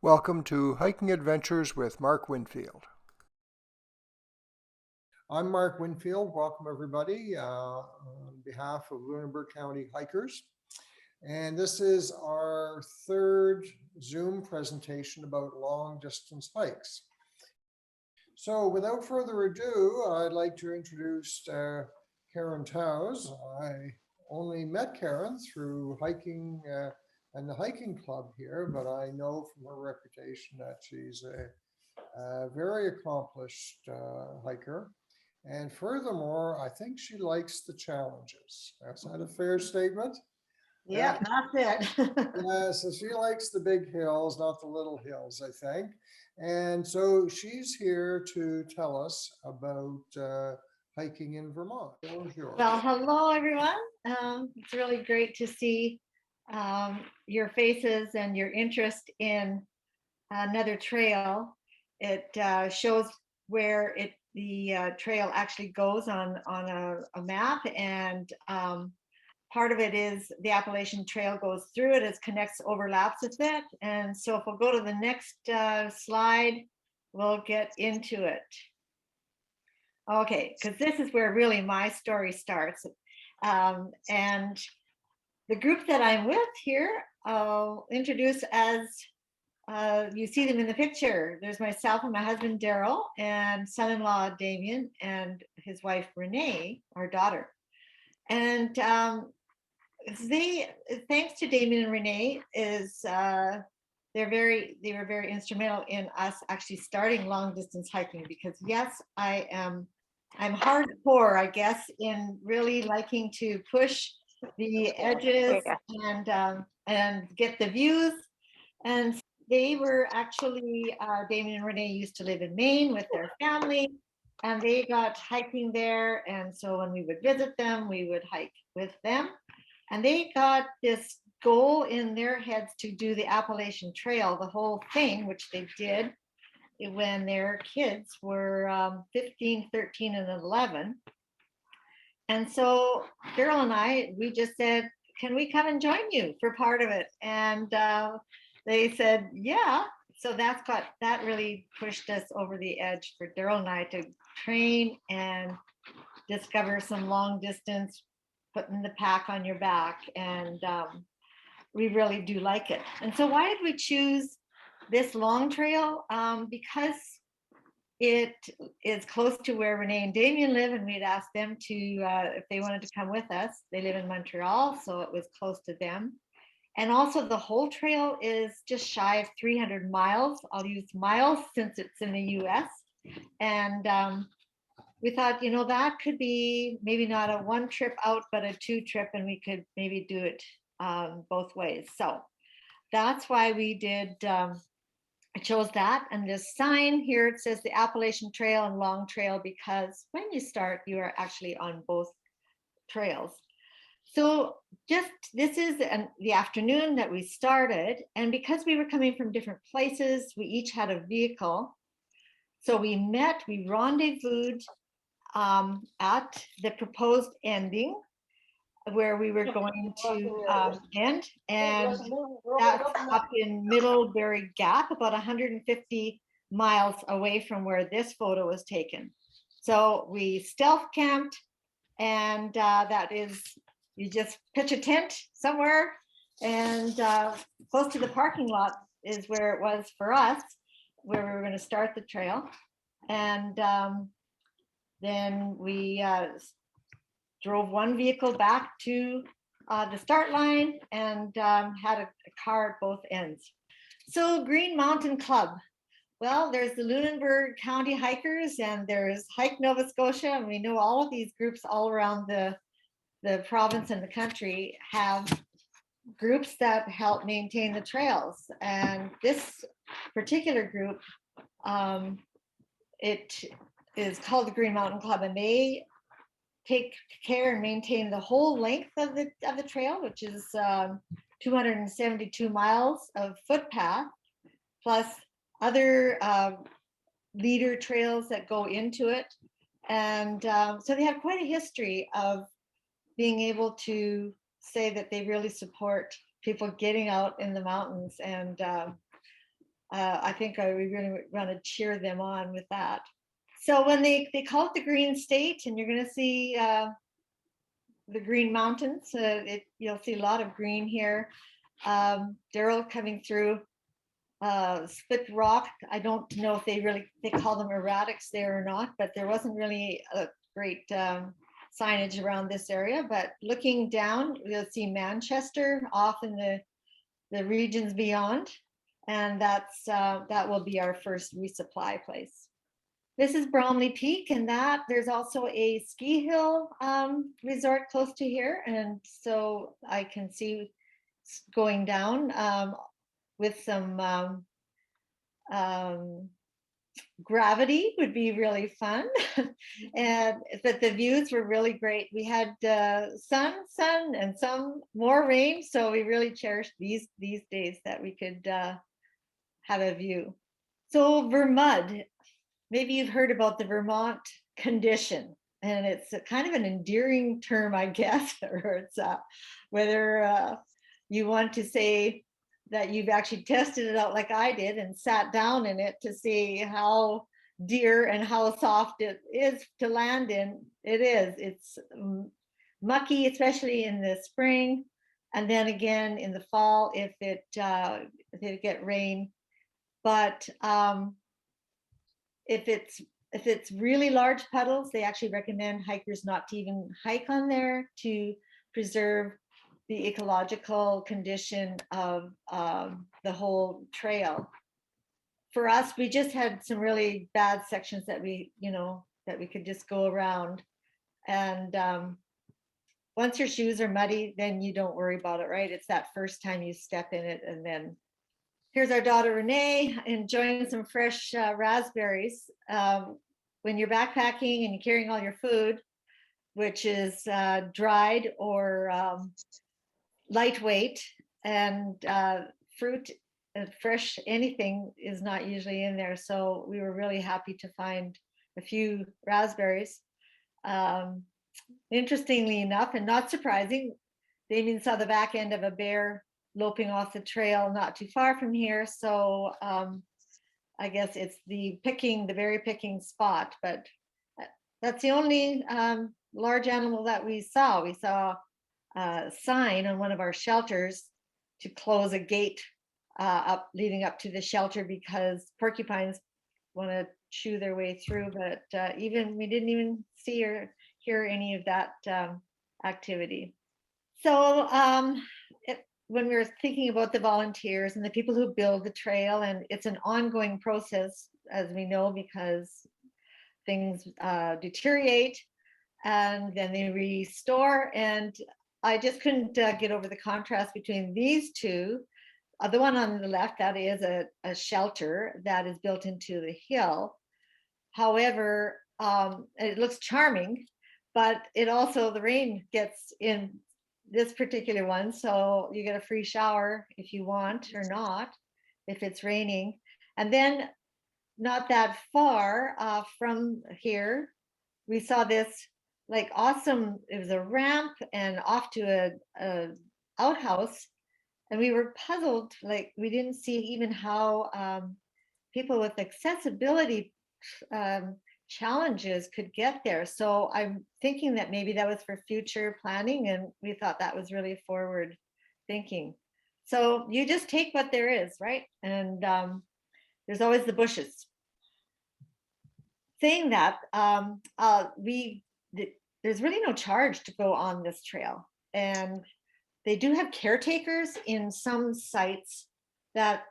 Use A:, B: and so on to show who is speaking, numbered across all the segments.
A: Welcome to Hiking Adventures with Mark Winfield. I'm Mark Winfield. Welcome, everybody, on behalf of Lunenburg County Hikers. And this is our third Zoom presentation about long distance hikes. So without further ado, I'd like to introduce Karen Toews. I only met Karen through hiking and the hiking club here, but I know from her reputation that she's a very accomplished hiker. And furthermore, I think she likes the challenges. That's not a fair statement.
B: Yeah, that's it.
A: Yeah, so she likes the big hills, not the little hills, I think. And so she's here to tell us about hiking in Vermont.
B: Well, hello, everyone. It's really great to see your faces and your interest in another trail. It shows where the trail actually goes on a map, and part of it is the Appalachian Trail goes through it, it connects, overlaps with it. And so if we'll go to the next slide, we'll get into it. Okay, because this is where really my story starts. And the group that I'm with here, I'll introduce as you see them in the picture. There's myself and my husband, Daryl, and son-in-law, Damien, and his wife, Renee, our daughter. And thanks to Damien and Renee, they were very instrumental in us actually starting long distance hiking, because yes, I'm hardcore, I guess, in really liking to push the edges and get the views. And they were actually, Damien and Renee used to live in Maine with their family, and they got hiking there. And so when we would visit them, we would hike with them. And they got this goal in their heads to do the Appalachian Trail, the whole thing, which they did when their kids were 15, 13, and 11. And so Daryl and we just said, can we come and join you for part of it? And they said, yeah. So that really pushed us over the edge for Daryl and I to train and discover some long distance, putting the pack on your back. And we really do like it. And so why did we choose this long trail? Because it is close to where Renee and Damien live, and we'd asked them to, if they wanted to come with us. They live in Montreal, so it was close to them. And also the whole trail is just shy of 300 miles. I'll use miles since it's in the US. And we thought, that could be maybe not a one trip out, but a two trip, and we could maybe do it both ways. So that's why we did, I chose that. And this sign here, it says the Appalachian Trail and Long Trail, because when you start, you are actually on both trails. So this is the afternoon that we started. And because we were coming from different places, we each had a vehicle. So we rendezvoused at the proposed ending where we were going to end, and that's up in Middlebury Gap, about 150 miles away from where this photo was taken. So we stealth camped, and that is, you just pitch a tent somewhere, and close to the parking lot is where it was for us, where we were going to start the trail. And then we drove one vehicle back to the start line, and had a car at both ends. So Green Mountain Club. Well, there's the Lunenburg County Hikers, and there's Hike Nova Scotia, and we know all of these groups all around the province and the country have groups that help maintain the trails. And this particular group, it is called the Green Mountain Club, and they take care and maintain the whole length of the trail, which is 272 miles of footpath, plus other leader trails that go into it. And so they have quite a history of being able to say that they really support people getting out in the mountains. And I think we really want to cheer them on with that. So when they call it the Green State, and you're going to see the Green Mountains, you'll see a lot of green here. Daryl coming through split rock. I don't know if they call them erratics there or not, but there wasn't really a great signage around this area. But looking down, you'll see Manchester off in the regions beyond, and that will be our first resupply place. This is Bromley Peak, and that there's also a ski hill resort close to here, and so I can see going down with some gravity would be really fun. But the views were really great. We had sun and some more rain, so we really cherished these days that we could have a view. So Vermont, maybe you've heard about the Vermont condition, and it's a kind of an endearing term, I guess, or it's whether you want to say that you've actually tested it out like I did and sat down in it to see how dear and how soft it is to land in. It is. It's mucky, especially in the spring, and then again in the fall if it get rain. But if it's really large puddles, they actually recommend hikers not to even hike on there to preserve the ecological condition of the whole trail. For us, we just had some really bad sections that we could just go around. And once your shoes are muddy, then you don't worry about it, right? It's that first time you step in it. And then here's our daughter Renee enjoying some fresh raspberries. When you're backpacking and you're carrying all your food, which is dried or lightweight, and fruit and fresh anything is not usually in there. So we were really happy to find a few raspberries. Interestingly enough, and not surprising, they even saw the back end of a bear loping off the trail not too far from here. So I guess it's the berry picking spot, but that's the only large animal that we saw. We saw a sign on one of our shelters to close a gate leading up to the shelter because porcupines want to chew their way through, but we didn't even see or hear any of that activity. So when we were thinking about the volunteers and the people who build the trail, and it's an ongoing process, as we know, because things deteriorate and then they restore. And I just couldn't get over the contrast between these two. The one on the left, that is a shelter that is built into the hill. However, it looks charming, but the rain gets in this particular one. So you get a free shower if you want or not, if it's raining. And then not that far from here, we saw this awesome, it was a ramp and off to a outhouse. And we were puzzled, we didn't see even how people with accessibility challenges could get there. So I'm thinking that maybe that was for future planning, and we thought that was really forward thinking. So you just take what there is, right? And there's always the bushes. Saying that, there's really no charge to go on this trail, and they do have caretakers in some sites that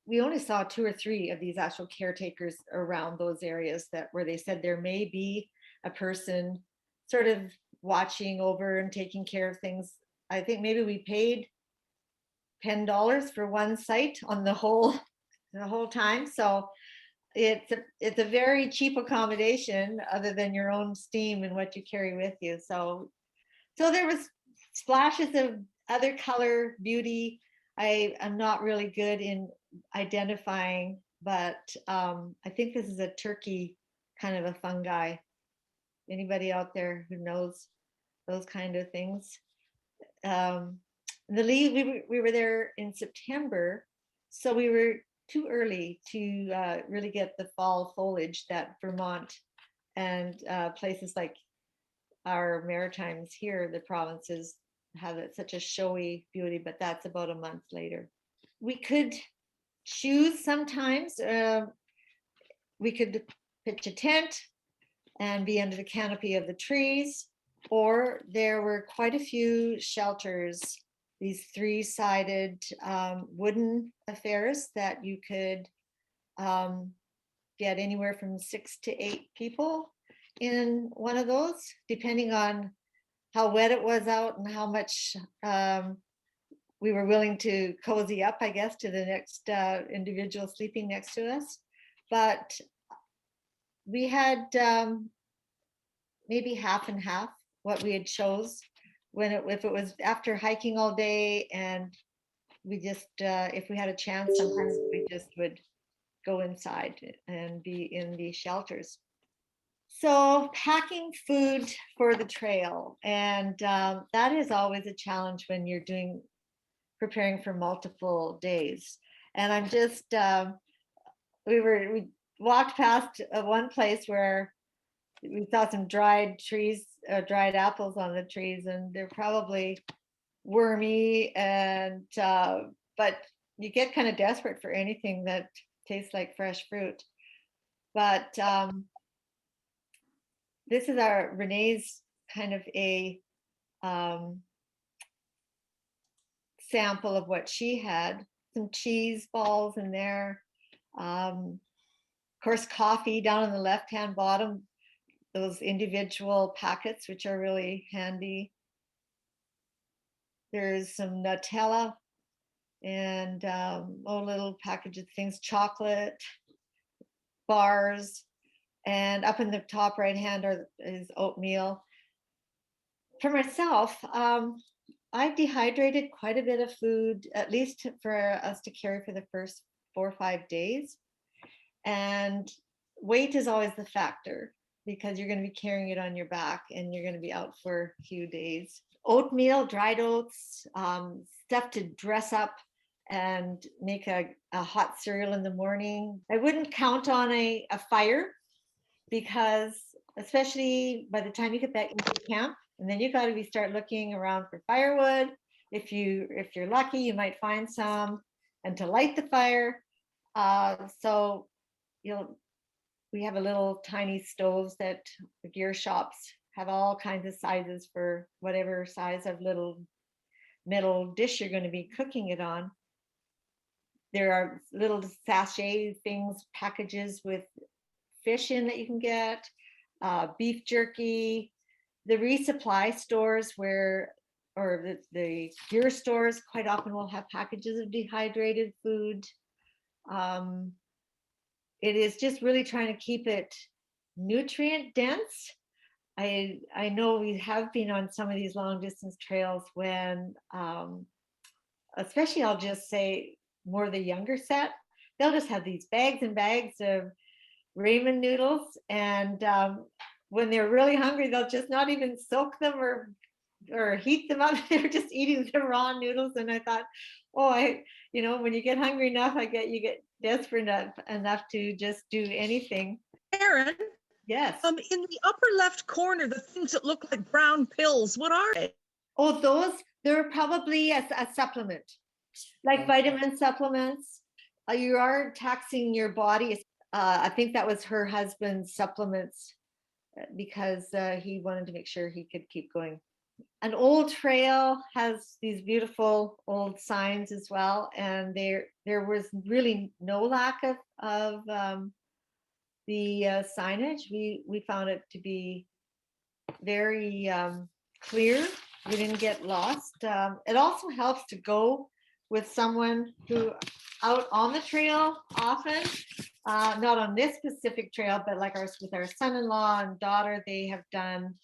B: we only saw 2 or 3 of these actual caretakers around those areas where they said there may be a person sort of watching over and taking care of things. I think maybe we paid $10 for one site on the whole time. So it's a very cheap accommodation other than your own steam and what you carry with you. So there was splashes of other color beauty. I am not really good in identifying, but I think this is a turkey kind of a fungi. Anybody out there who knows those kind of things? The leaves, we were there in September, so we were too early to really get the fall foliage that Vermont and places like our Maritimes here, the provinces have such a showy beauty, but that's about a month later. We could choose sometimes. We could pitch a tent and be under the canopy of the trees, or there were quite a few shelters, these three-sided wooden affairs that you could get anywhere from 6 to 8 people in one of those, depending on how wet it was out and how much we were willing to cozy up, I guess, to the next individual sleeping next to us. But we had maybe half and half what we had chose if it was after hiking all day, and we just if we had a chance, sometimes we just would go inside and be in the shelters. So packing food for the trail, and that is always a challenge when you're preparing for multiple days. And I'm just we walked past one place where we saw some dried apples on the trees, and they're probably wormy, and but you get kind of desperate for anything that tastes like fresh fruit. But this is Renee's kind of a sample of what she had. Some cheese balls in there. Of course, coffee down on the left-hand bottom, those individual packets, which are really handy. There's some Nutella and little package of things, chocolate, bars, and up in the top right hand is oatmeal. For myself, I dehydrated quite a bit of food, at least for us to carry for the first 4 or 5 days. And weight is always the factor, because you're going to be carrying it on your back and you're going to be out for a few days. Oatmeal, dried oats, stuff to dress up and make a hot cereal in the morning. I wouldn't count on a fire, because especially by the time you get back into camp, and then you got to start looking around for firewood. If you're lucky, you might find some, and to light the fire. So we have a little tiny stoves that the gear shops have all kinds of sizes for whatever size of little metal dish you're going to be cooking it on. There are little sachet things, packages with fish in that you can get, beef jerky. The resupply stores the gear stores quite often will have packages of dehydrated food. It is just really trying to keep it nutrient dense. I know we have been on some of these long distance trails when, especially I'll just say more the younger set, they'll just have these bags and bags of ramen noodles, and when they're really hungry, they'll just not even soak them or heat them up. They're just eating the raw noodles. And I thought, when you get hungry enough, you get desperate enough to just do anything.
C: Karen,
B: yes.
C: In the upper left corner, the things that look like brown pills, what are they?
B: Oh, they're probably a supplement, like vitamin supplements. You are taxing your body. I think that was her husband's supplements, because he wanted to make sure he could keep going. An old trail has these beautiful old signs as well, and there was really no lack of the signage. We found it to be very clear. We didn't get lost. It also helps to go with someone who out on the trail often, not on this specific trail, but like with our son-in-law and daughter, they have done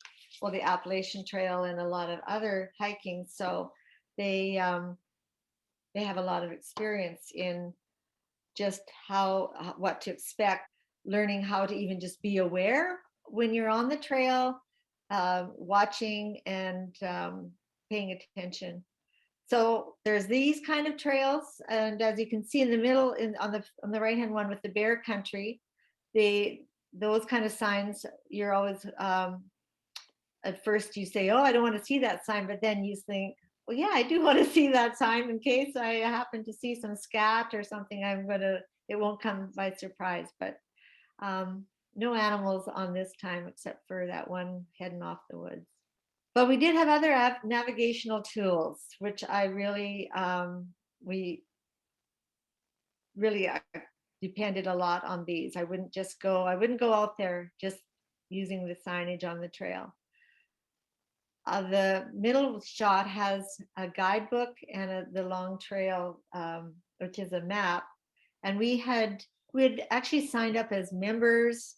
B: the Appalachian Trail and a lot of other hiking. So they have a lot of experience in just what to expect, learning how to even just be aware when you're on the trail, watching and paying attention. So there's these kind of trails, and as you can see in the middle, on the right hand one with the bear country, those kind of signs, you're always at first you say, oh, I don't want to see that sign, but then you think, well, yeah, I do want to see that sign in case I happen to see some scat or something. It won't come by surprise. But no animals on this time except for that one heading off the woods. But we did have other navigational tools, which we really depended a lot on these. I wouldn't go out there just using the signage on the trail. The middle shot has a guidebook and the long trail, which is a map. And we had actually signed up as members,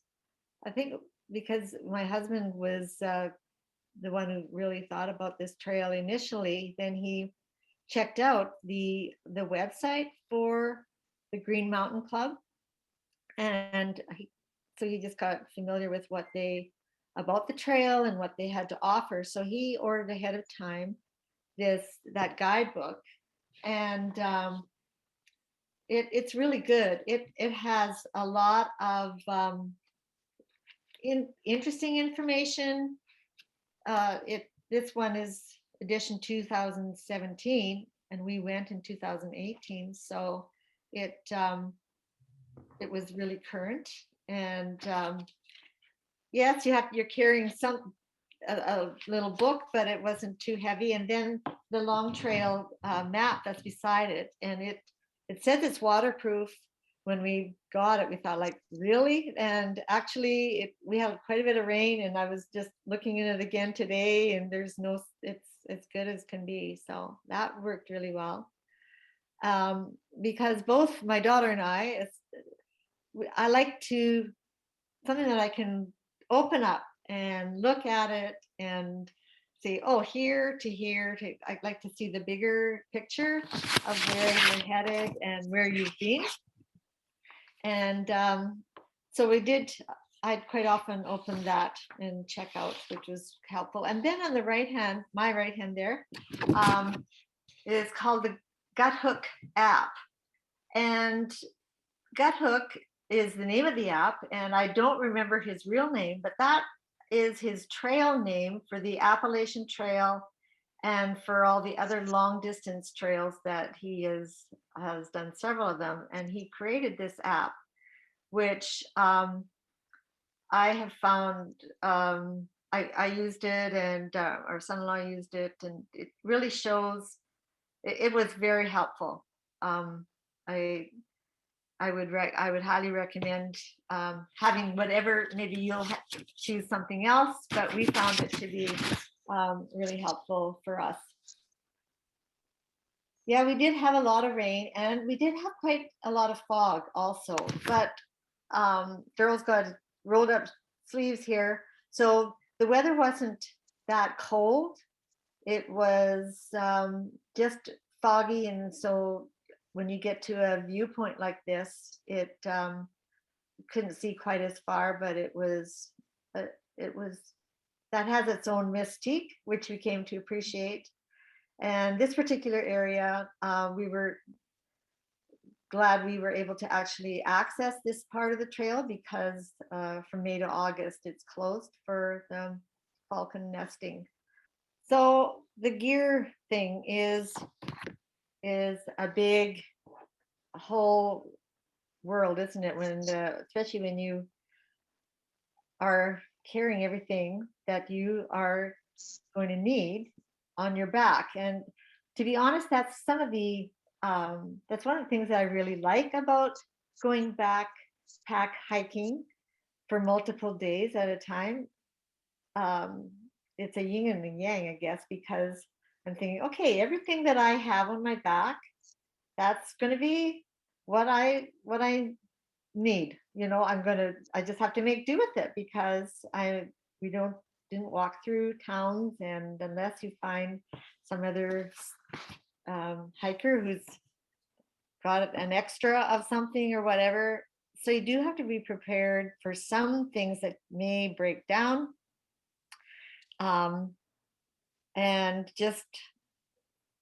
B: I think, because my husband was the one who really thought about this trail initially. Then he checked out the website for the Green Mountain Club, and so he just got familiar with about the trail and what they had to offer. So he ordered ahead of time that guidebook, and it's really good. It has a lot of interesting information. This one is edition 2017, and we went in 2018, so it was really current. And yes, you're carrying a little book, but it wasn't too heavy. And then the long trail map that's beside it, and it says it's waterproof. When we got it, we thought, like, really? And actually we had quite a bit of rain, and I was just looking at it again today, and it's as good as can be. So that worked really well. Because both my daughter and I like something that I can open up and look at it and say, oh, here to here. I'd like to see the bigger picture of where you're headed and where you've been. And so I'd quite often open that and check out, which was helpful. And then on the my right hand there, is called the Guthook app. And Guthook is the name of the app, and I don't remember his real name, but that is his trail name for the Appalachian Trail and for all the other long distance trails that he has done several of them. And he created this app, which I have found, I used it, and our son-in-law used it, and it really shows, it was very helpful. I would highly recommend having whatever, maybe you'll choose something else, but we found it to be really helpful for us. Yeah, we did have a lot of rain, and we did have quite a lot of fog also, but Daryl's got rolled up sleeves here. So the weather wasn't that cold. It was just foggy, and so when you get to a viewpoint like this, it couldn't see quite as far, but it was that has its own mystique, which we came to appreciate. And this particular area, we were glad we were able to actually access this part of the trail, because from May to August it's closed for the falcon nesting. So the gear thing is a big whole world, isn't it? Especially when you are carrying everything that you are going to need on your back. And to be honest, that's one of the things that I really like about going backpack hiking for multiple days at a time. It's a yin and a yang, I guess, because I'm thinking, okay, everything that I have on my back, that's going to be what I need. I just have to make do with it, because we didn't walk through towns, and unless you find some other hiker who's got an extra of something or whatever. So you do have to be prepared for some things that may break down. And just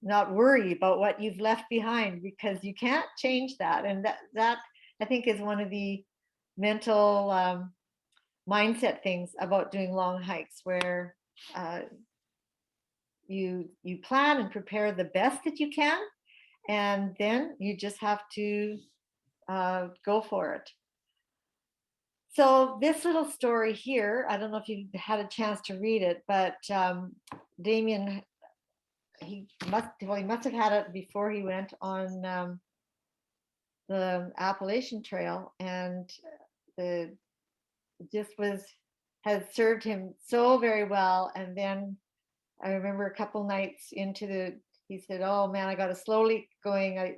B: not worry about what you've left behind, because you can't change that. And that I think is one of the mental mindset things about doing long hikes, where uh, you plan and prepare the best that you can, and then you just have to go for it. So this little story here, I don't know if you had a chance to read it, but Damien, he must have had it before he went on the Appalachian Trail, and the just was has served him so very well. And then I remember a couple nights into he said, "Oh man, I got a slow leak going."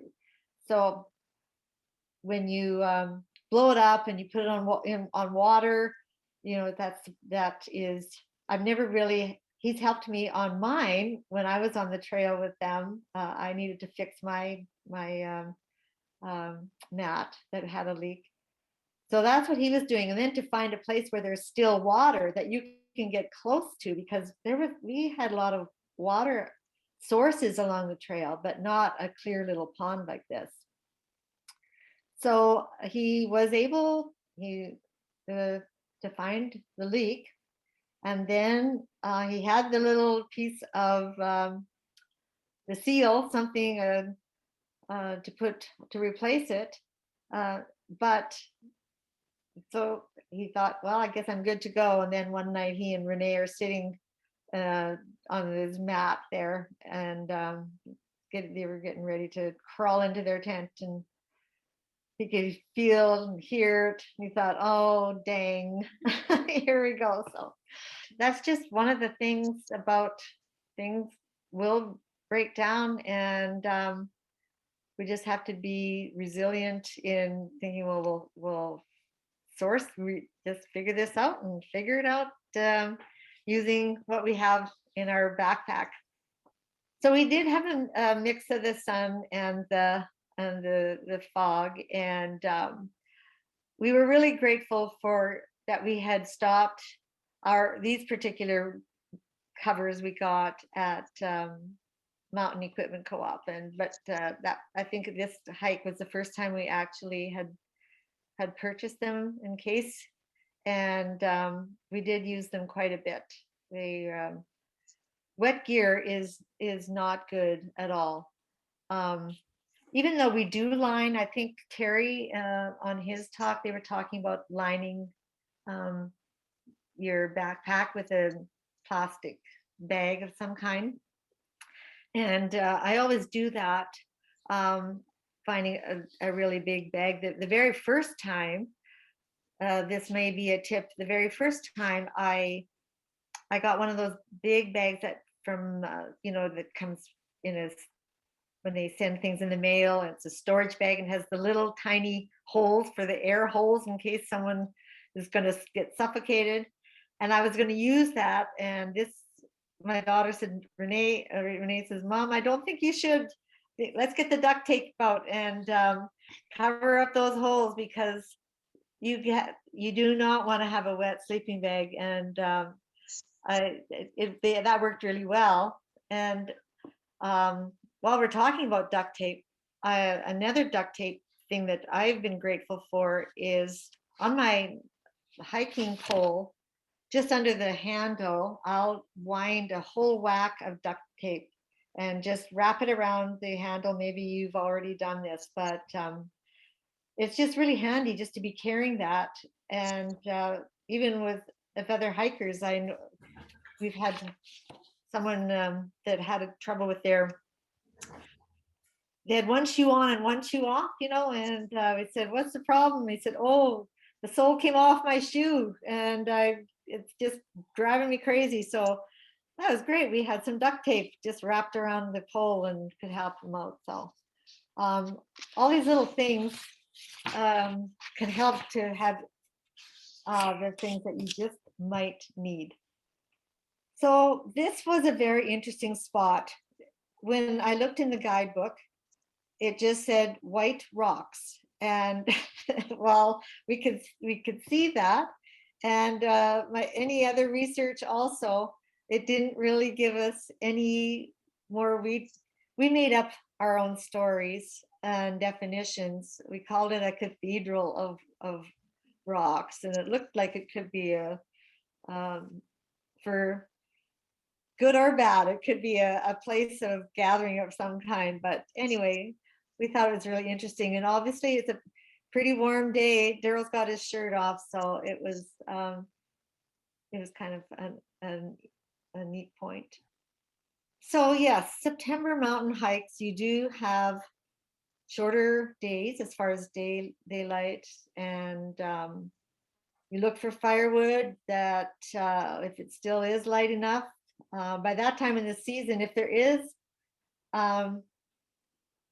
B: So when you blow it up and you put it on water, that is, I've never really. He's helped me on mine when I was on the trail with them. I needed to fix my mat that had a leak. So that's what he was doing. And then to find a place where there's still water that you can get close to, because we had a lot of water sources along the trail, but not a clear little pond like this. So he was able to find the leak. And then he had the little piece of the seal, something to replace it. But so he thought, well, I guess I'm good to go. And then one night he and Renee are sitting on his mat there, and they were getting ready to crawl into their tent, and he could feel and hear it. And he thought, oh, dang, here we go. So that's just one of the things about things will break down, and we just have to be resilient in thinking, well, we'll just figure this out and figure it out using what we have in our backpack. So we did have a mix of the sun and the fog, and we were really grateful for that we had stopped these particular covers we got at Mountain Equipment Co-op, but that I think this hike was the first time we actually had purchased them in case, and we did use them quite a bit. Wet gear is not good at all. Even though we do line, I think Terry on his talk, they were talking about lining your backpack with a plastic bag of some kind. And I always do that, finding a really big bag. The very first time, this may be a tip, the very first time I got one of those big bags that that comes in when they send things in the mail, and it's a storage bag and has the little tiny holes for the air holes in case someone is going to get suffocated. And I was going to use that, and my daughter said, Renee says, Mom, I don't think you should. Let's get the duct tape out and cover up those holes, because you do not want to have a wet sleeping bag. And that worked really well. And while we're talking about duct tape, another duct tape thing that I've been grateful for is on my hiking pole, just under the handle, I'll wind a whole whack of duct tape and just wrap it around the handle. Maybe you've already done this, but it's just really handy just to be carrying that. And even with other hikers, I know we've had someone that had trouble with they had one shoe on and one shoe off, and we said, what's the problem? He said, oh, the sole came off my shoe, and it's just driving me crazy. So that was great. We had some duct tape just wrapped around the pole and could help them out. So all these little things can help to have the things that you just might need. So this was a very interesting spot. When I looked in the guidebook, it just said white rocks, and well, we could see that, and any other research also, it didn't really give us any more. We we made up our own stories and definitions. We called it a cathedral of rocks, and it looked like it could be for good or bad, it could be a place of gathering of some kind. But anyway, we thought it was really interesting, and obviously it's a pretty warm day. Daryl's got his shirt off, so it was kind of a neat point. So yes, September mountain hikes, you do have shorter days as far as daylight, and you look for firewood that if it still is light enough. By that time in the season, if there is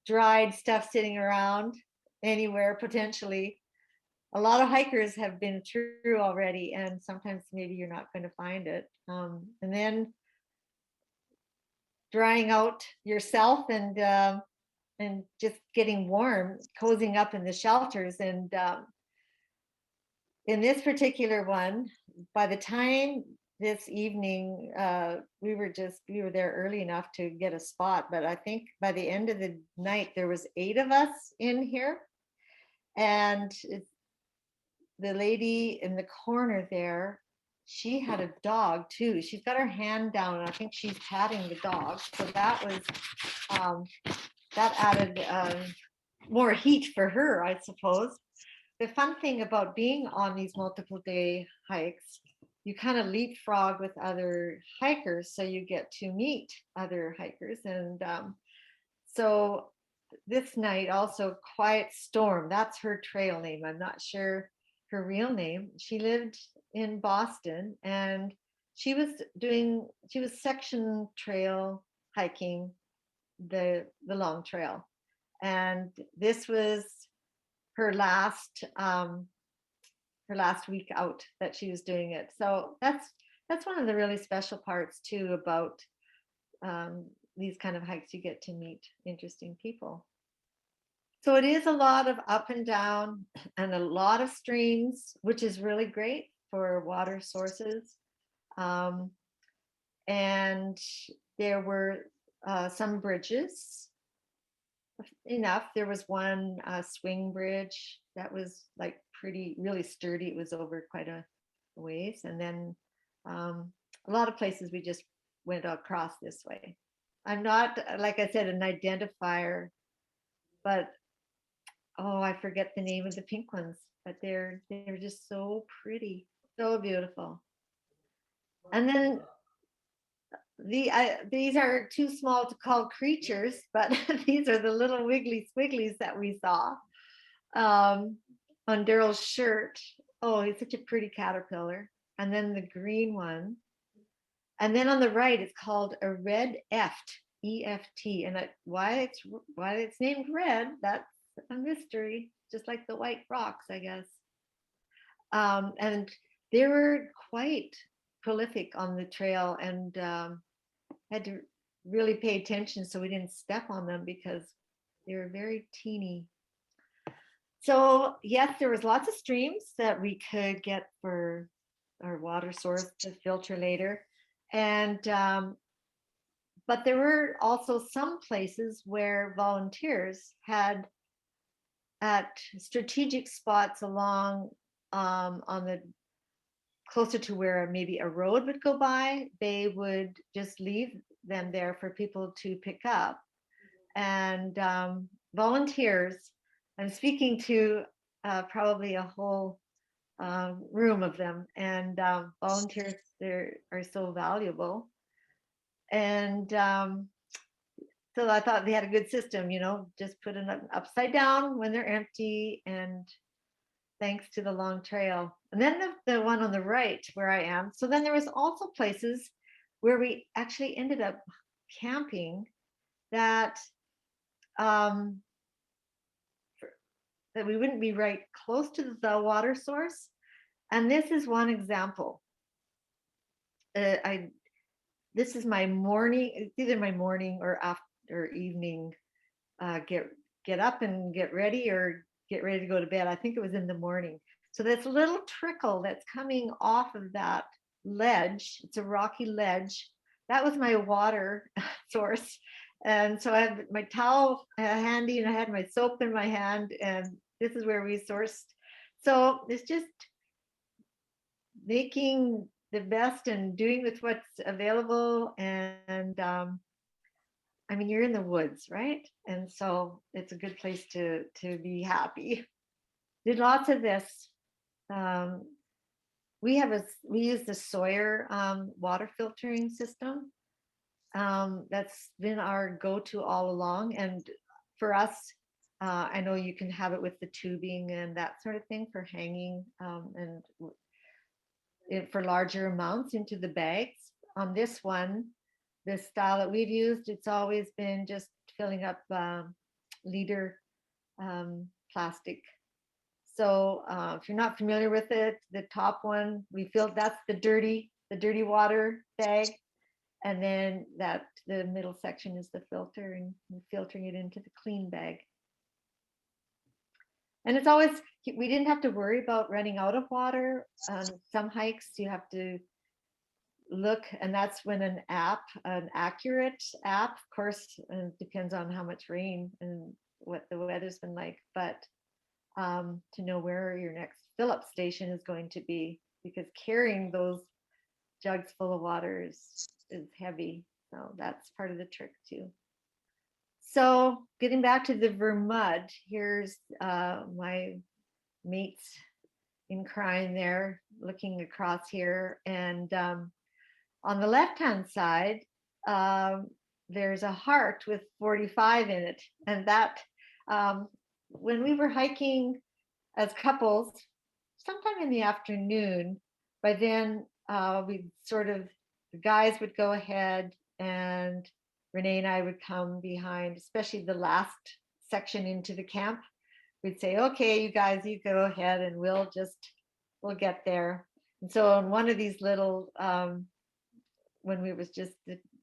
B: dried stuff sitting around anywhere potentially, a lot of hikers have been through already, and sometimes maybe you're not going to find it. And then drying out yourself and just getting warm, cozying up in the shelters. And in this particular one, by the time this evening, we were there early enough to get a spot, but I think by the end of the night, there was 8 of us in here. And the lady in the corner there, she had a dog too. She's got her hand down, and I think she's patting the dog. So that was, that added more heat for her, I suppose. The fun thing about being on these multiple day hikes, you kind of leapfrog with other hikers, so you get to meet other hikers. And so this night also, Quiet Storm, that's her trail name. I'm not sure her real name. She lived in Boston, and she was section trail hiking the long trail, and this was her last week out that she was doing it. So that's one of the really special parts too about these kind of hikes. You get to meet interesting people. So it is a lot of up and down and a lot of streams, which is really great for water sources. And there were some bridges, enough. There was one swing bridge that was like really sturdy. It was over quite a ways. And then a lot of places we just went across this way. I'm not, like I said, an identifier, but I forget the name of the pink ones, but they're just so pretty, so beautiful. And then these are too small to call creatures, but these are the little wiggly squigglies that we saw on Daryl's shirt. Oh, he's such a pretty caterpillar. And then the green one. And then on the right, it's called a red eft, EFT. And why it's named red, that's a mystery, just like the white rocks, I guess. And they were quite prolific on the trail, and had to really pay attention so we didn't step on them because they were very teeny. So yes, there was lots of streams that we could get for our water source to filter later. And but there were also some places where volunteers had, at strategic spots along on the closer to where maybe a road would go by, they would just leave them there for people to pick up. And volunteers, I'm speaking to probably a whole room of them, and volunteers there are so valuable. And so I thought they had a good system, just put them upside down when they're empty, and thanks to the long trail. And then the one on the right where I am. So then there was also places where we actually ended up camping that that we wouldn't be right close to the water source. And this is one example. This is my morning, it's either my morning or after evening, get up and get ready, or get ready to go to bed. I think it was in the morning. So this little trickle that's coming off of that ledge, it's a rocky ledge, that was my water source. And so I had my towel handy and I had my soap in my hand, and this is where we sourced. So it's just making the best and doing with what's available. And I mean, you're in the woods, right? And so it's a good place to be happy. Did lots of this. Um, we use the Sawyer water filtering system. That's been our go-to all along. And for us, I know you can have it with the tubing and that sort of thing for hanging and for larger amounts into the bags. On this one, the style that we've used, it's always been just filling up liter plastic. So if you're not familiar with it, the top one, we filled, that's the dirty water bag. And then the middle section is the filter, and filtering it into the clean bag. And it's always, we didn't have to worry about running out of water. On some hikes, you have to look, and that's when an accurate app, of course, depends on how much rain and what the weather's been like, but to know where your next fill-up station is going to be, because carrying those jugs full of water is heavy. So that's part of the trick too. So getting back to the Vermont, here's my mates in crime there, looking across here. And on the left-hand side, there's a heart with 45 in it. And that, when we were hiking as couples, sometime in the afternoon, by then we sort of, the guys would go ahead and Renee and I would come behind, especially the last section into the camp. We'd say, okay, you guys, you go ahead and we'll get there. And so on one of these little, when we was just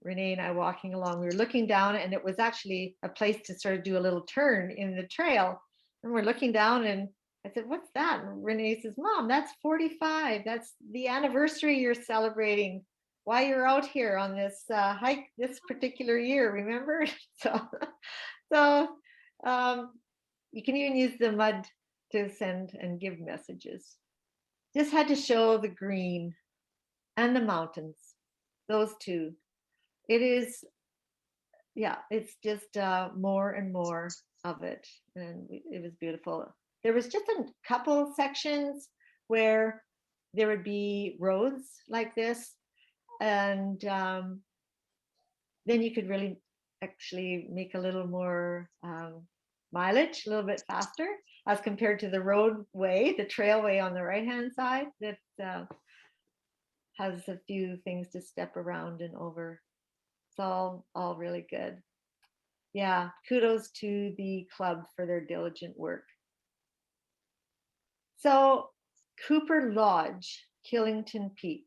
B: Renee and I walking along, we were looking down, and it was actually a place to sort of do a little turn in the trail. And we're looking down, and I said, what's that? And Renee says, Mom, that's 45. That's the anniversary you're celebrating. Why you're out here on this hike this particular year, remember? So you can even use the mud to send and give messages. Just had to show the green and the mountains, those two. It is, yeah, it's just more and more of it. And it was beautiful. There was just a couple sections where there would be roads like this. And then you could really actually make a little more mileage, a little bit faster as compared to the roadway, the trailway on the right-hand side that has a few things to step around and over. It's all really good. Yeah, kudos to the club for their diligent work. So Cooper Lodge, Killington Peak.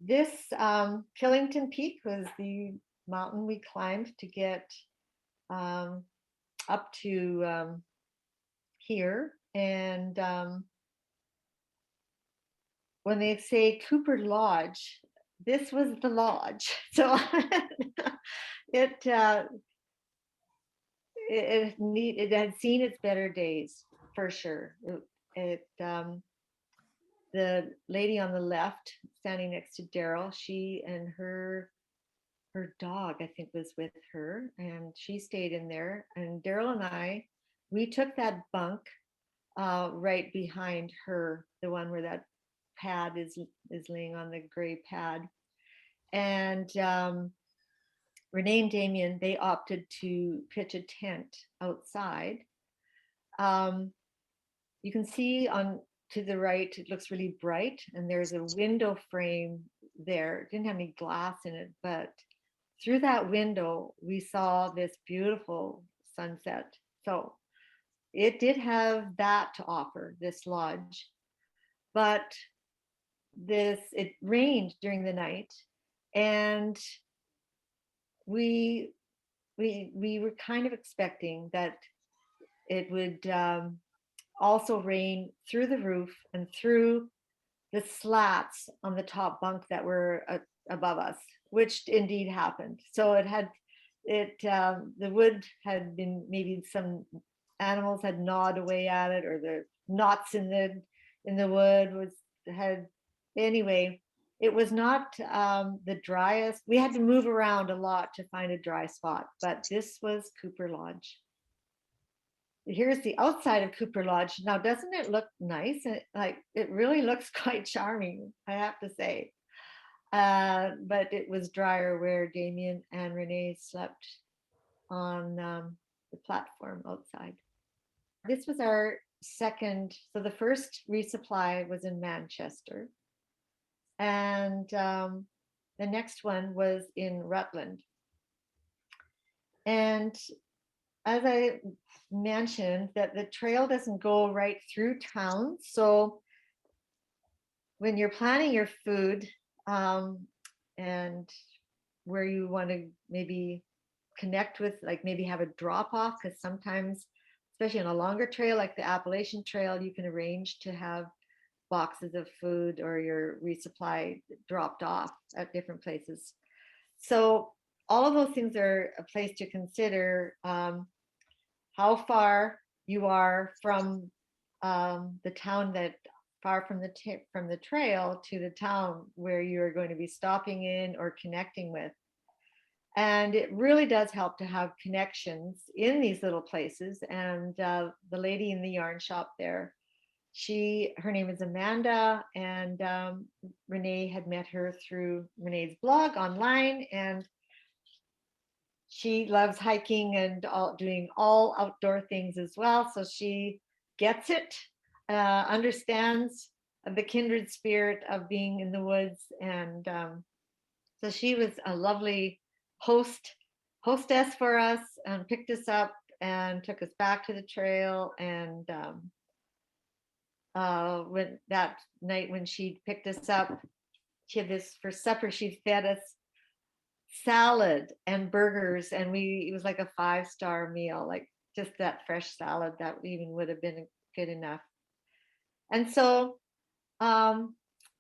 B: This Killington Peak was the mountain we climbed to get up to here. And when they say Cooper Lodge, this was the lodge. So it had seen its better days for sure. The lady on the left standing next to Daryl, she and her dog, I think, was with her, and she stayed in there. And Daryl and I, we took that bunk right behind her, the one where that pad is laying on the gray pad. And Renee and Damien, they opted to pitch a tent outside. You can see on to the right, it looks really bright, and there's a window frame there. It didn't have any glass in it, but through that window, we saw this beautiful sunset. So it did have that to offer, this lodge. But it rained during the night, and we were kind of expecting that it would also rain through the roof and through the slats on the top bunk that were above us, which indeed happened. So it had the wood had been, maybe some animals had gnawed away at it, or the knots in the wood had, anyway, it was not the driest. We had to move around a lot to find a dry spot, but this was Cooper Lodge. Here's the outside of Cooper Lodge. Now, doesn't it look nice? It really looks quite charming, I have to say. But it was drier where Damien and Renee slept on the platform outside. This was our second. So the first resupply was in Manchester, and the next one was in Rutland. And as I mentioned, that the trail doesn't go right through town. So when you're planning your food and where you want to maybe connect with, like maybe have a drop off, because sometimes, especially on a longer trail like the Appalachian Trail, you can arrange to have boxes of food or your resupply dropped off at different places. So all of those things are a place to consider. How far you are from the town, that far from the trail to the town where you're going to be stopping in or connecting with. And it really does help to have connections in these little places. And the lady in the yarn shop there, her name is Amanda, and Renee had met her through Renee's blog online, and she loves hiking and doing all outdoor things as well. So she gets it, understands the kindred spirit of being in the woods. And so she was a lovely hostess for us, and picked us up and took us back to the trail. And when that night when she picked us up, she had this for supper. She fed us salad and burgers, and it was like a 5-star meal, like just that fresh salad that even would have been good enough. And so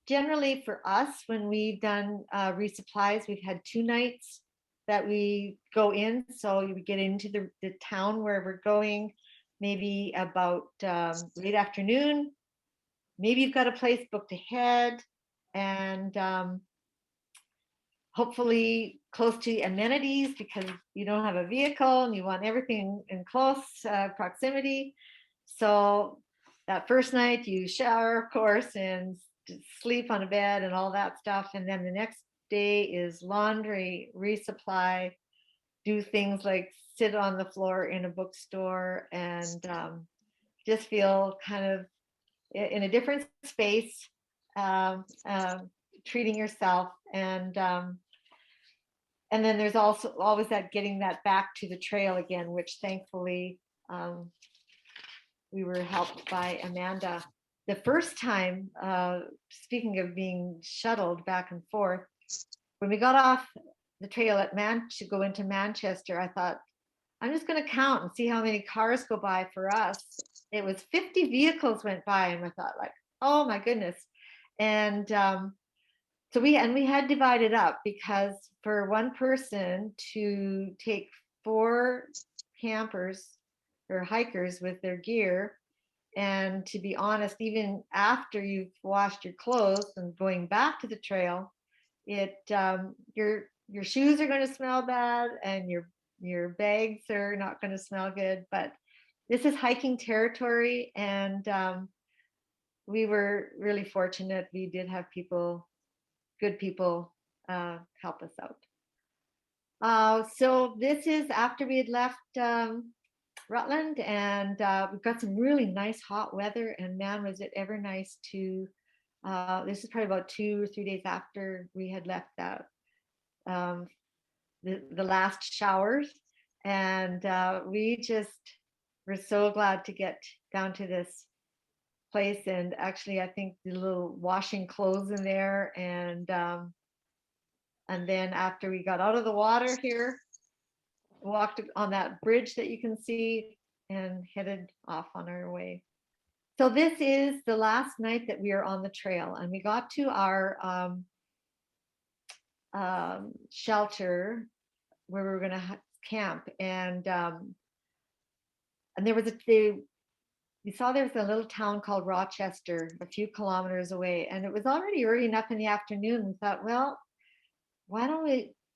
B: generally for us, when we've done resupplies, we've had 2 nights that we go in. So we get into the town where we're going, maybe about late afternoon. Maybe you've got a place booked ahead, and hopefully close to amenities, because you don't have a vehicle and you want everything in close proximity. So that first night you shower, of course, and sleep on a bed and all that stuff. And then the next day is laundry, resupply, do things like sit on the floor in a bookstore, and just feel kind of in a different space, treating yourself. And then there's also always that getting that back to the trail again, which thankfully we were helped by Amanda. The first time, speaking of being shuttled back and forth, when we got off the trail to go into Manchester, I thought, I'm just going to count and see how many cars go by for us. It was 50 vehicles went by, and I thought, like, oh my goodness. And so we had divided up, because for one person to take 4 campers or hikers with their gear, and to be honest, even after you've washed your clothes and going back to the trail, your shoes are going to smell bad, and your bags are not going to smell good. But this is hiking territory, and we were really fortunate. We did have good people help us out. So this is after we had left Rutland, and we've got some really nice hot weather, and man, was it ever nice to, this is probably about 2 or 3 days after we had left that, the last showers. And we just were so glad to get down to this place. And actually, I think the little washing clothes in there, and then after we got out of the water here, walked on that bridge that you can see, and headed off on our way. So this is the last night that we are on the trail, and we got to our shelter where we were going to camp, and there was we saw there was a little town called Rochester, a few kilometers away, and it was already early enough in the afternoon. We thought, well, why don't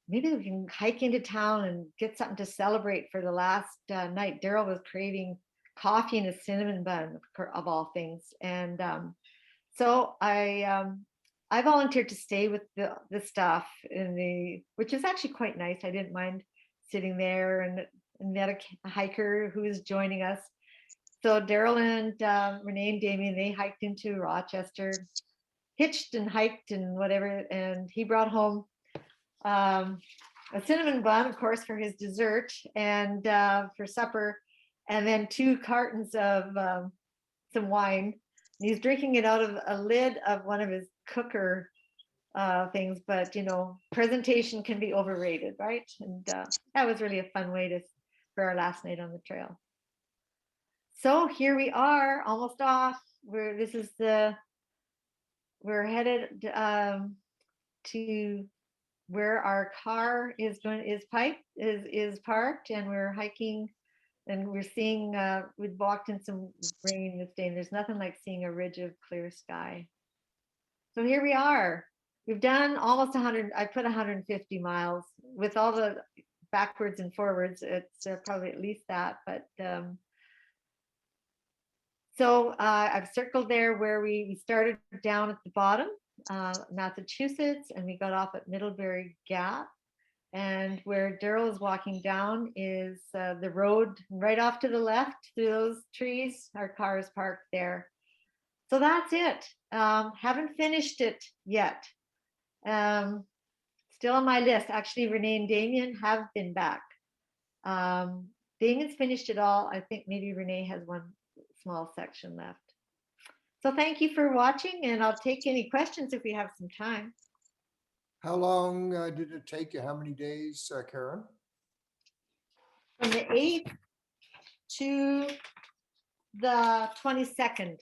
B: maybe we can hike into town and get something to celebrate for the last night. Daryl was craving coffee and a cinnamon bun, of all things. And so I volunteered to stay with the staff which was actually quite nice. I didn't mind sitting there, and met a hiker who was joining us. So Daryl and Renee and Damien, they hiked into Rochester, hitched and hiked and whatever, and he brought home a cinnamon bun, of course, for his dessert and for supper, and then 2 cartons of some wine. He's drinking it out of a lid of one of his cooker things, but presentation can be overrated, right? And that was really a fun way for our last night on the trail. So here we are, almost off. We're headed to where our car is parked, and we're hiking, and we're seeing we'd walked in some rain this day, and there's nothing like seeing a ridge of clear sky. So here we are. We've done almost 100. I put 150 miles with all the backwards and forwards. It's probably at least that, but so I've circled there where we started down at the bottom, Massachusetts, and we got off at Middlebury Gap. And where Daryl is walking down is the road right off to the left through those trees. Our car is parked there. So that's it. Haven't finished it yet. Still on my list. Actually, Renee and Damien have been back. Damien's finished it all. I think maybe Renee has one small section left. So thank you for watching, and I'll take any questions if we have some time.
A: How long did it take you? How many days, Karen?
B: From the 8th to the 22nd.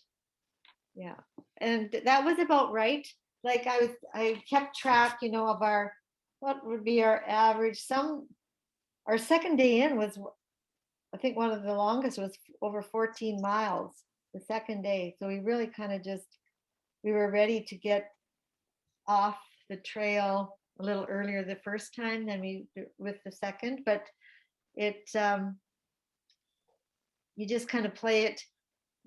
B: Yeah, and that was about right. Like I kept track, of what would be our average. Our second day in was, I think one of the longest was over 14 miles the second day. So we really kind of we were ready to get off the trail a little earlier the first time than with the second, but you just kind of play it.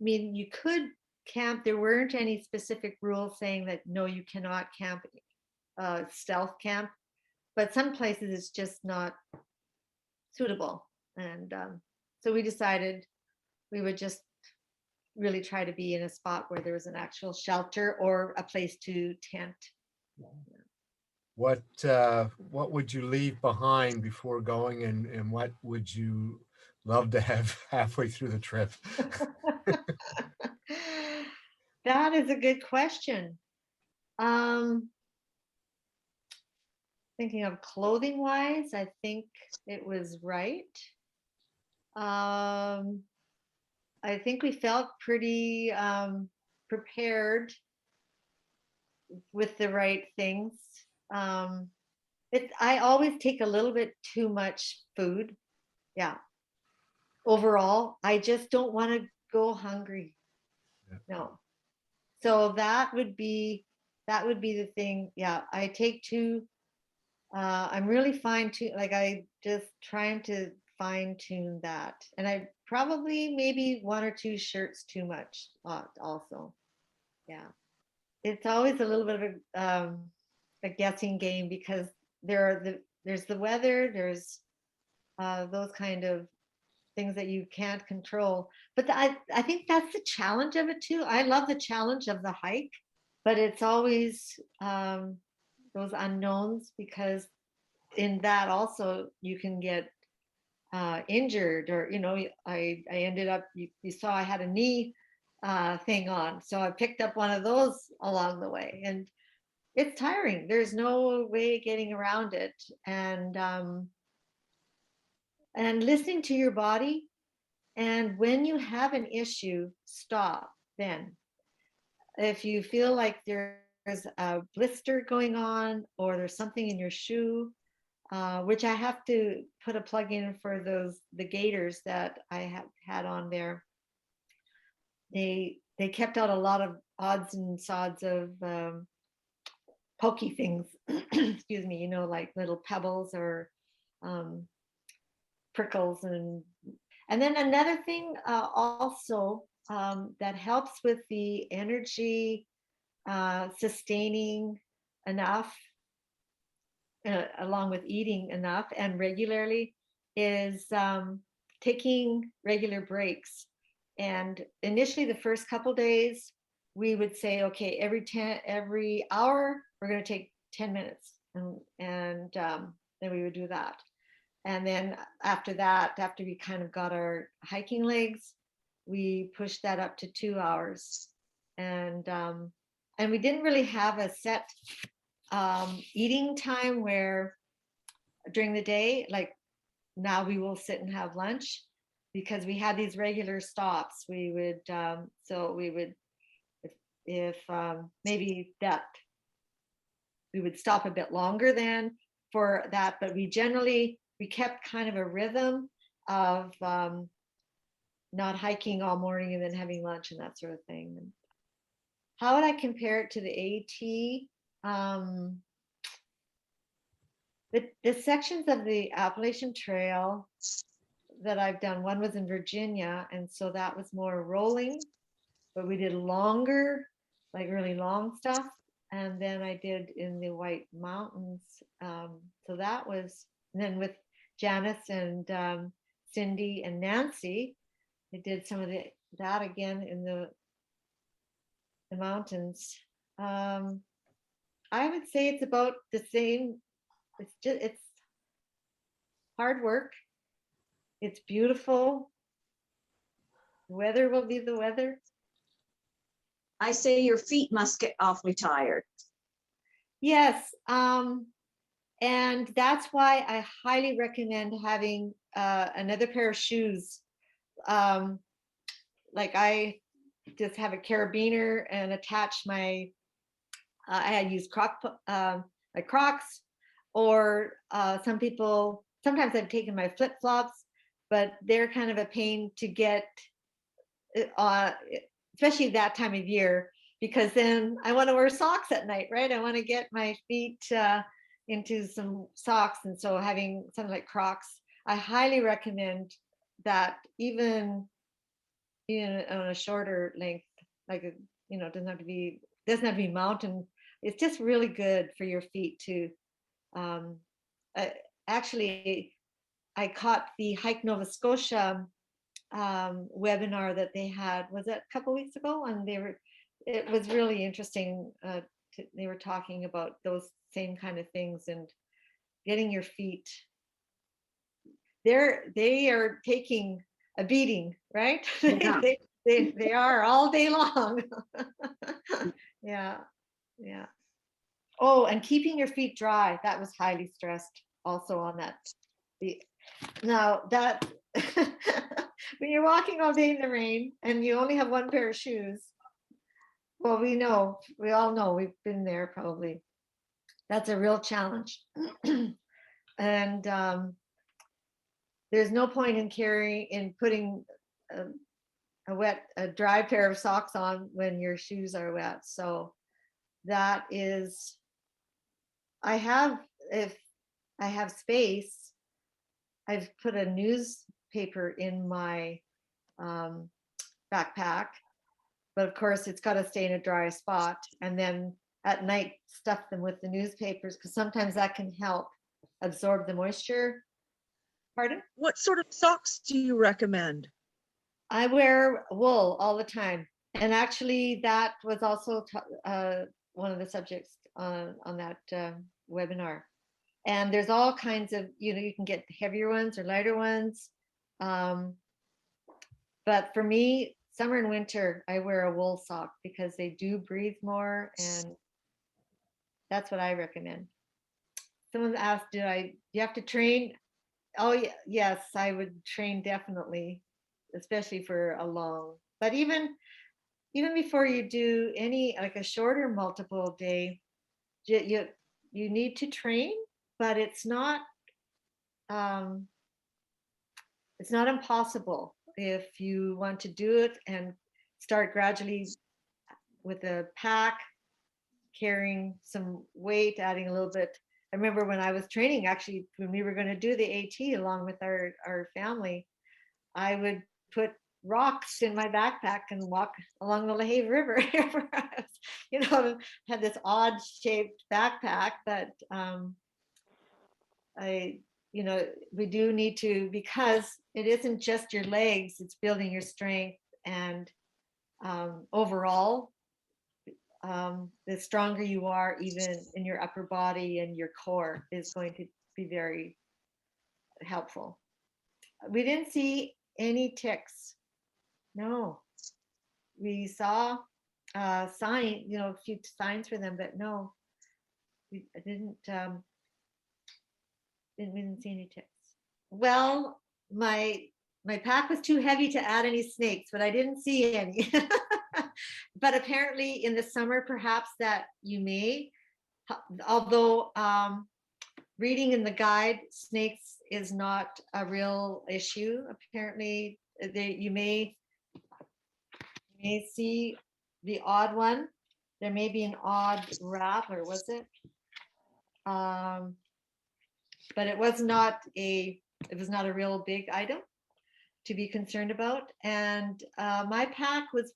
B: I mean, you could camp. There weren't any specific rules saying that no, you cannot camp, stealth camp, but some places it's just not suitable. And so we decided we would just really try to be in a spot where there was an actual shelter or a place to tent.
D: What would you leave behind before going, and what would you love to have halfway through the trip?
B: That is a good question. Thinking of clothing wise, I think it was right. I think we felt pretty prepared with the right things. I always take a little bit too much food. Yeah. Overall, I just don't want to go hungry. Yeah. No. So that would be the thing. Yeah. I take I'm really I just trying to fine tune that. And I probably maybe 1 or 2 shirts too much also. Yeah. It's always a little bit of a guessing game, because there's the weather, there's those kind of things that you can't control. But I think that's the challenge of it too. I love the challenge of the hike, but it's always those unknowns, because in that also you can get injured, or I ended up, you saw I had a knee thing on, so I picked up one of those along the way, and it's tiring. There's no way getting around it. And listening to your body, and when you have an issue, stop. Then if you feel like there's a blister going on, or there's something in your shoe, which I have to put a plug in for the gaiters that I have had on there. They kept out a lot of odds and sods of pokey things, excuse me, like little pebbles or prickles. And then another thing also that helps with the energy sustaining enough, along with eating enough and regularly, is taking regular breaks. And initially, the first couple days, we would say, okay, every hour, we're going to take 10 minutes. And then we would do that. And then after that, after we kind of got our hiking legs, we pushed that up to 2 hours. And we didn't really have a set eating time where during the day, like now we will sit and have lunch, because we had these regular stops. We would, if maybe that, we would stop a bit longer than for that, but we kept kind of a rhythm of not hiking all morning and then having lunch and that sort of thing. And how would I compare it to the AT? The sections of the Appalachian Trail that I've done, one was in Virginia, and so that was more rolling, but we did longer, like really long stuff. And then I did in the White Mountains. So that was, and then with Janice and Cindy and Nancy, I did some of that again in the mountains. I would say it's about the same. It's hard work. It's beautiful. The weather will be the weather.
E: I say your feet must get awfully tired.
B: Yes. And that's why I highly recommend having another pair of shoes. Like I just have a carabiner and attach my, I had used my Crocs, or some people, sometimes I've taken my flip-flops, but they're kind of a pain to get, especially that time of year, because then I want to wear socks at night, right? I want to get my feet into some socks. And so having something like Crocs, I highly recommend that, even on a shorter length, like doesn't have to be mountain. It's just really good for your feet to. Actually, I caught the Hike Nova Scotia webinar that they had, was it a couple weeks ago, and it was really interesting. They were talking about those same kind of things and getting your feet. They are taking a beating, right?
E: Yeah.
B: they are all day long. Yeah. Oh, and keeping your feet dry, that was highly stressed also on that. Now that when you're walking all day in the rain and you only have one pair of shoes, well, we all know, we've been there probably. That's a real challenge. And there's no point in putting a dry pair of socks on when your shoes are wet. So that is, if I have space, I've put a newspaper in my backpack, but of course it's got to stay in a dry spot. And then at night, stuff them with the newspapers, because sometimes that can help absorb the moisture. Pardon?
C: What sort of socks do you recommend?
B: I wear wool all the time. And actually that was also one of the subjects on that webinar. And there's all kinds of, you can get heavier ones or lighter ones. But for me, summer and winter, I wear a wool sock because they do breathe more, and that's what I recommend. Someone asked, do you have to train? Oh, yes, I would train definitely, especially for a long, but even before you do any, like a shorter multiple day, you need to train, but it's not it's not impossible if you want to do it and start gradually with a pack, carrying some weight, adding a little bit. I remember when I was training, actually, when we were going to do the AT along with our family, I would put rocks in my backpack and walk along the Lahave River. You know, had this odd shaped backpack, but you know, we do need to, because it isn't just your legs, it's building your strength, and overall, the stronger you are, even in your upper body and your core, is going to be very helpful. We didn't see any ticks. No, we saw sign, you know, a few signs for them, but no, we didn't see any ticks. Well, my pack was too heavy to add any snakes, but I didn't see any. But apparently in the summer, perhaps that you may, although reading in the guide, snakes is not a real issue. Apparently you may see the odd one. There may be an odd rattler, was it? But it was not a real big item to be concerned about. And my pack was,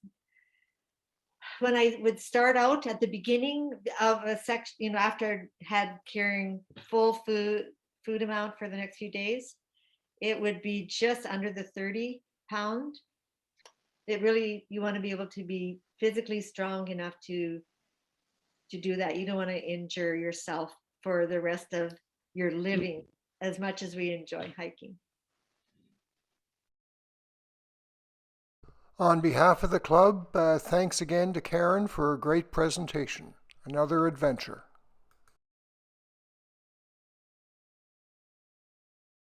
B: when I would start out at the beginning of a section, you know, after I had carrying full food amount for the next few days, it would be just under the 30 pound. It really, you want to be able to be physically strong enough to do that. You don't want to injure yourself for the rest of your living, as much as we enjoy hiking.
A: On behalf of the club, thanks again to Karen for a great presentation. Another adventure.